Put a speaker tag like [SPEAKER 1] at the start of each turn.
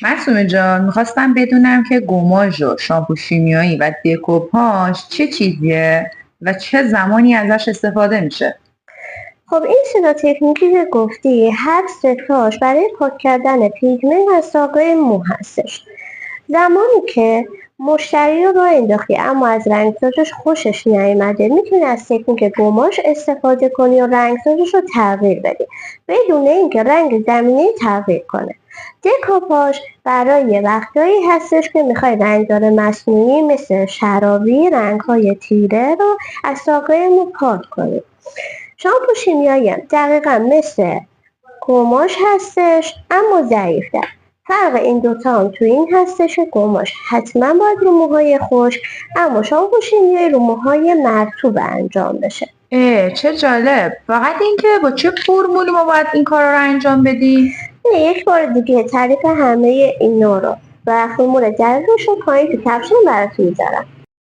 [SPEAKER 1] معصومه جان، میخواستم بدونم که گماژ و شامپو شیمیایی و دکوپاژ چه چیزیه و چه زمانی ازش استفاده میشه؟
[SPEAKER 2] خب این سه تکنیکی که گفتی هر سه تاش برای پاک کردن پیگمنت و ساقه مو هستش. زمانی که مشتری رو راه انداختی اما از رنگسازش خوشش نیامده میتونی از تکنیک گماش استفاده کنی و رنگسازش رو تغییر بدی بدون اینکه رنگ زمینی تغییر کنه. دکوپاژ برای وقتایی هستش که میخوای رنگدار مصنوعی مثل شرابی رنگهای تیره رو از ساقه مو پاک کنی. شامپو شیمیایی هم دقیقا مثل گماش هستش اما ضعیفتر. فرق این دوتا هم تو این هستش که گماش حتما باید رو موهای خشک اما شامپو شیمیایی رو موهای مرطوب انجام بشه.
[SPEAKER 1] چه جالب. فقط اینکه با چه فرمولی ما باید این کارا رو انجام بدیم؟
[SPEAKER 2] یک بار دیگه تعریف همه اینا رو و فرمول دقیقش رو پایین تو کپشن براتون میذارم.